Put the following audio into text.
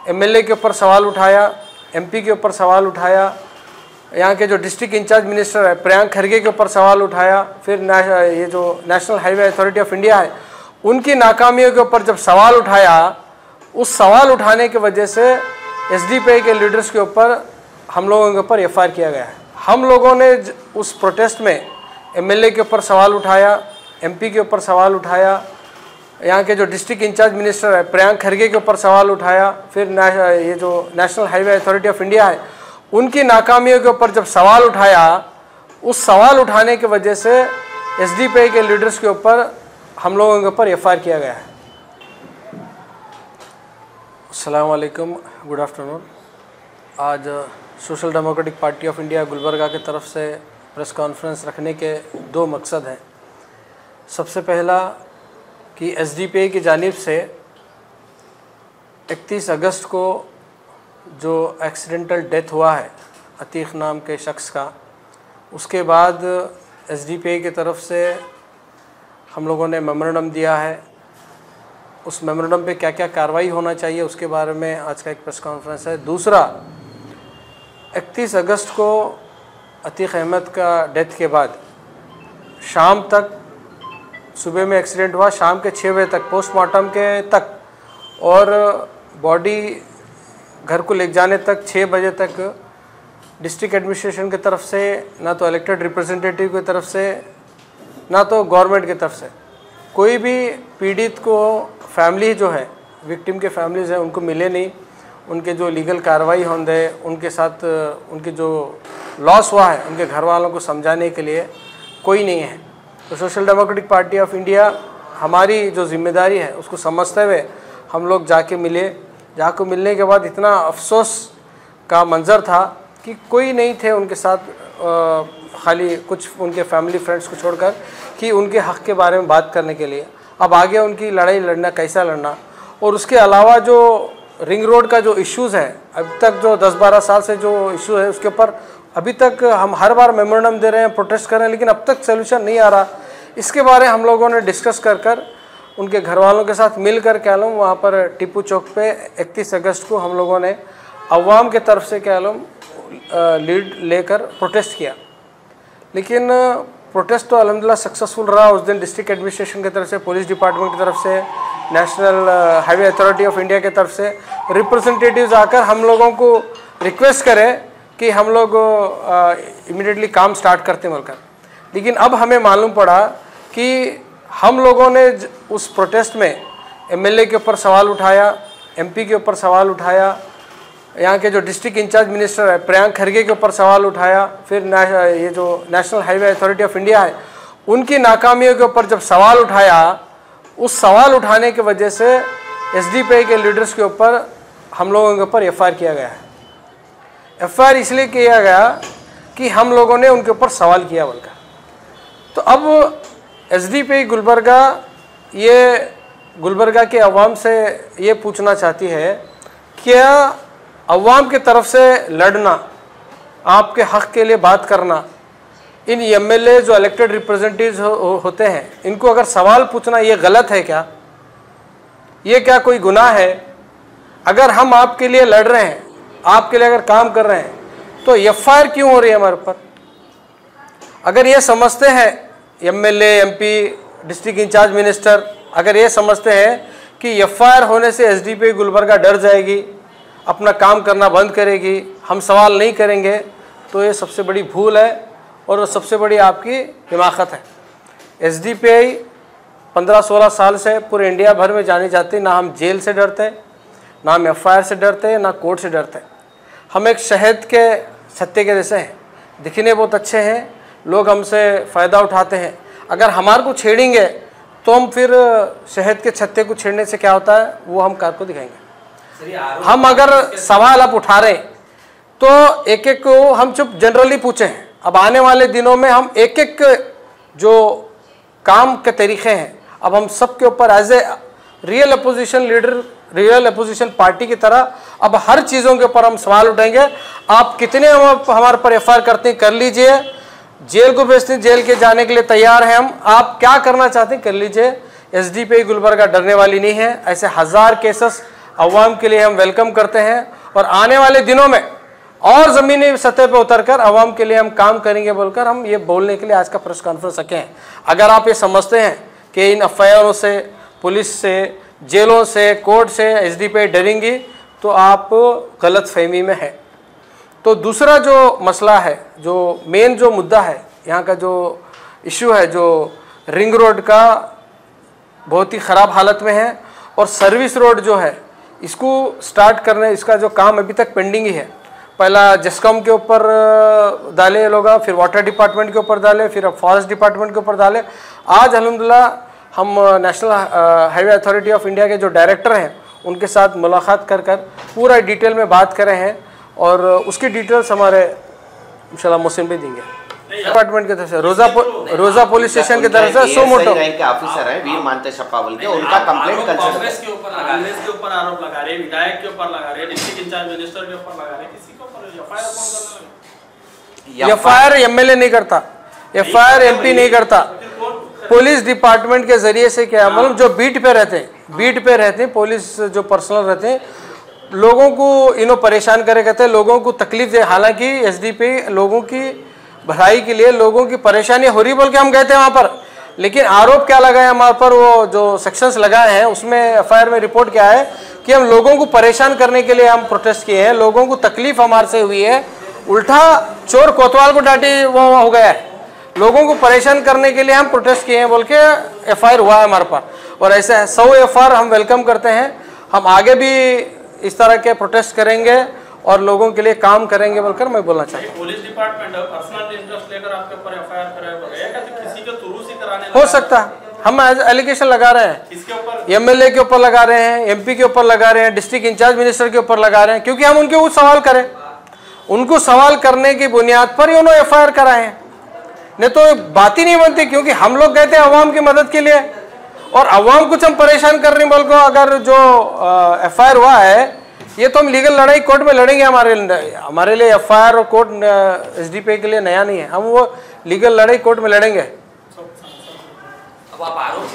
MLA के ऊपर सवाल उठाया, एमपी के ऊपर सवाल उठाया, यहाँ के जो डिस्ट्रिक्ट इंचार्ज मिनिस्टर है प्रियंक खरगे के ऊपर सवाल उठाया, फिर ये जो national highway authority of India है उनकी नाकामियों के ऊपर जब सवाल उठाया, उस सवाल उठाने की वजह से एसडीपीआई के लीडर्स के ऊपर हम लोगों के ऊपर एफआईआर किया गया है। हम लोगों ने उस प्रोटेस्ट में एमएलए के ऊपर सवाल उठाया, एमपी के ऊपर सवाल उठाया, यहाँ के जो डिस्ट्रिक्ट इंचार्ज मिनिस्टर है प्रियंक खरगे के ऊपर सवाल उठाया, फिर ये जो national highway authority of India है उनकी नाकामियों के ऊपर जब सवाल उठाया, उस सवाल उठाने की वजह से एसडीपीआई के लीडर्स के ऊपर हम लोगों के ऊपर एफआईआर किया गया है। अस्सलाम वालेकुम, गुड आफ्टरनून। आज social democratic party of India Gulbarga की तरफ से प्रेस कॉन्फ्रेंस रखने के दो मकसद हैं। सबसे पहला कि एसडीपीआई की जानिब से 31 अगस्त को जो एक्सीडेंटल डेथ हुआ है अतीक नाम के शख्स का, उसके बाद एसडीपीआई की तरफ से हम लोगों ने मेमोरेंडम दिया है। उस मेमोरेंडम पे क्या क्या कार्रवाई होना चाहिए उसके बारे में आज का एक प्रेस कॉन्फ्रेंस है। दूसरा, 31 अगस्त को अतीक अहमद का डेथ के बाद शाम तक, सुबह में एक्सीडेंट हुआ, शाम के 6 बजे तक पोस्टमार्टम के तक और बॉडी घर को ले जाने तक 6 बजे तक डिस्ट्रिक्ट एडमिनिस्ट्रेशन की तरफ से, ना तो इलेक्टेड रिप्रेजेंटेटिव की तरफ से, ना तो गवर्नमेंट की तरफ से कोई भी पीड़ित को, फैमिली जो है, विक्टिम के फैमिलीज़ हैं, उनको मिले नहीं। उनके जो लीगल कार्रवाई होंगे, उनके साथ उनके जो लॉस हुआ है उनके घर वालों को समझाने के लिए कोई नहीं है। तो social democratic party of India हमारी जो जिम्मेदारी है उसको समझते हुए हम लोग जाके मिले। जाके मिलने के बाद इतना अफसोस का मंज़र था कि कोई नहीं थे उनके साथ, खाली कुछ उनके फैमिली फ्रेंड्स को छोड़कर, कि उनके हक़ के बारे में बात करने के लिए। अब आगे उनकी लड़ाई लड़ना, कैसा लड़ना, और उसके अलावा जो रिंग रोड का जो इश्यूज़ है, अब तक जो 10-12 साल से जो इशू है उसके ऊपर अभी तक हम हर बार मेमोरेंडम दे रहे हैं, प्रोटेस्ट कर रहे हैं, लेकिन अब तक सोल्यूशन नहीं आ रहा। इसके बारे हम लोगों ने डिस्कस कर उनके घर वालों के साथ मिल कर कह लो वहाँ पर टिप्पू चौक पे 31 अगस्त को हम लोगों ने अवाम के तरफ से कह लो लीड लेकर प्रोटेस्ट किया। लेकिन प्रोटेस्ट तो अल्हम्दुलिल्लाह सक्सेसफुल रहा। उस दिन डिस्ट्रिक्ट एडमिनिस्ट्रेशन की तरफ से, पुलिस डिपार्टमेंट की तरफ से, national highway authority of India की तरफ से रिप्रेजेंटेटिव्स आकर हम लोगों को रिक्वेस्ट करें कि हम लोग इमीडिएटली काम स्टार्ट करते मिलकर। लेकिन अब हमें मालूम पड़ा कि हम लोगों ने उस प्रोटेस्ट में एमएलए के ऊपर सवाल उठाया, एमपी के ऊपर सवाल उठाया, यहाँ के जो डिस्ट्रिक्ट इंचार्ज मिनिस्टर है प्रियंक खरगे के ऊपर सवाल उठाया, फिर ये जो national highway authority of India है उनकी नाकामियों के ऊपर जब सवाल उठाया, उस सवाल उठाने की वजह से एसडीपीआई के लीडर्स के ऊपर हम लोगों के ऊपर एफआईआर किया गया है। एफआईआर इसलिए किया गया कि हम लोगों ने उनके ऊपर सवाल किया बोलकर। तो अब एसडीपीआई गुलबर्गा ये गुलबर्गा के अवाम से ये पूछना चाहती है, क्या अवाम की तरफ से लड़ना, आपके हक़ के लिए बात करना, इन एमएलए जो इलेक्टेड रिप्रेजेंटेटिव्स होते हैं इनको अगर सवाल पूछना ये गलत है क्या? ये क्या कोई गुनाह है? अगर हम आपके लिए लड़ रहे हैं, आपके लिए अगर काम कर रहे हैं, तो एफआईआर क्यों हो रही है हमारे ऊपर? अगर ये समझते हैं MLA, MP, district in charge minister अगर ये समझते हैं कि एफआईआर होने से एसडीपीआई गुलबर्गा डर जाएगी, अपना काम करना बंद करेगी, हम सवाल नहीं करेंगे, तो ये सबसे बड़ी भूल है और सबसे बड़ी आपकी हिमाकत है। एसडीपीआई 15-16 साल से पूरे इंडिया भर में जानी जाती। ना हम जेल से डरते, ना हम एफआईआर से डरते, ना कोर्ट से डरते। हम एक शहद के छत्ते के जैसे हैं, दिखने बहुत अच्छे हैं, लोग हमसे फ़ायदा उठाते हैं। अगर हमारे को छेड़ेंगे तो हम फिर शहद के छत्ते को छेड़ने से क्या होता है वो हम कार को दिखाएंगे। हम अगर सवाल आप उठा रहे तो एक एक को हम चुप जनरली पूछें। अब आने वाले दिनों में हम एक एक जो काम के तरीक़े हैं, अब हम सब के ऊपर as a real opposition leader, real opposition party की तरह अब हर चीज़ों के ऊपर हम सवाल उठाएंगे। आप कितने हमारे पर एफआईआर करते हैं कर लीजिए, जेल को भेजते हैं, जेल के जाने के लिए तैयार हैं हम। आप क्या करना चाहते हैं कर लीजिए। एसडीपीआई गुलबर्गा डरने वाली नहीं है। ऐसे 1000 केसेस अवाम के लिए हम वेलकम करते हैं और आने वाले दिनों में और ज़मीनी सतह पर उतरकर अवाम के लिए हम काम करेंगे बोलकर हम ये बोलने के लिए आज का प्रेस कॉन्फ्रेंस रखे हैं। अगर आप ये समझते हैं कि इन एफआईआरों से, पुलिस से, जेलों से, कोर्ट से एसडीपीआई डरेंगी तो आप गलत फहमी में है। तो दूसरा जो मसला है, जो मेन जो मुद्दा है यहाँ का, जो इशू है, जो रिंग रोड का बहुत ही ख़राब हालत में है और सर्विस रोड जो है इसको स्टार्ट करने, इसका जो काम अभी तक पेंडिंग ही है। पहला जेस्कॉम के ऊपर डाले लोग, फिर वाटर डिपार्टमेंट के ऊपर डाले, फिर अब फॉरेस्ट डिपार्टमेंट के ऊपर डाले। आज अल्हम्दुलिल्लाह हम national highway authority of India के जो डायरेक्टर हैं उनके साथ मुलाकात कर पूरा डिटेल में बात कर रहे हैं और उसकी डिटेल्स हमारे इंशाल्लाह मोहसिन भी देंगे। डिपार्टमेंट की तरफ से रोजा पुलिस स्टेशन की तरफ से सो मोटो रैंक के ऑफिसर है वीर मानते शप्पावल के, उनका कंप्लेंट कांग्रेस के ऊपर आरोप लगा रहे, विधायक के ऊपर लगा रहे, डिस्ट्रिक्ट इंचार्ज मिनिस्टर के ऊपर लगा रहे, किसी के ऊपर एफआईआर कौन करने लगे? एफआईआर एमएलए नहीं करता, एफआईआर एमपी नहीं करता, पुलिस डिपार्टमेंट के जरिए से क्या, मतलब जो बीट पे रहते हैं पुलिस जो पर्सनल रहते हैं, लोगों को इन्हों परेशान करे कहते हैं, लोगों को तकलीफ दे। हालांकि एसडीपी लोगों की भलाई के लिए, लोगों की परेशानी हो रही बोल के हम गए थे वहाँ पर, लेकिन आरोप क्या लगाए हमारे पर, वो जो सेक्शंस लगाए हैं उसमें एफआईआर में रिपोर्ट क्या है कि हम लोगों को परेशान करने के लिए हम प्रोटेस्ट किए हैं, लोगों को तकलीफ हमारे से हुई है, उल्टा चोर कोतवाल को डांटी वो हो गया है, लोगों को परेशान करने के लिए हम प्रोटेस्ट किए हैं बोल के एफआईआर हुआ है हमारे पास। और ऐसे 100 एफआईआर हम वेलकम करते हैं, हम आगे भी इस तरह के प्रोटेस्ट करेंगे और लोगों के लिए काम करेंगे बोलकर मैं बोलना चाहता हूँ। पुलिस डिपार्टमेंट पर्सनल इंटरेस्ट लेकर आपके ऊपर एफआईआर कराया, किसी के थ्रू से कराने हो सकता है, हम एलिगेशन लगा रहे हैं, इसके ऊपर एमएलए के ऊपर लगा रहे हैं, एमपी के ऊपर लगा रहे हैं, डिस्ट्रिक्ट इंचार्ज मिनिस्टर के ऊपर लगा रहे हैं, क्योंकि हम उनके कुछ सवाल करें, उनको सवाल करने की बुनियाद पर ही उन्होंने एफआईआर कराए हैं, नहीं तो बात ही नहीं बनती। क्योंकि हम लोग गए थे अवाम की मदद के लिए और अवाम कुछ हम परेशान कर रहे हैं बोल को, अगर जो एफआईआर हुआ है ये तो हम लीगल लड़ाई कोर्ट में लड़ेंगे। हमारे लिए एफआईआर और कोर्ट एसडीपीआई के लिए नया नहीं है, हम वो लीगल लड़ाई कोर्ट में लड़ेंगे। अब आप आरोप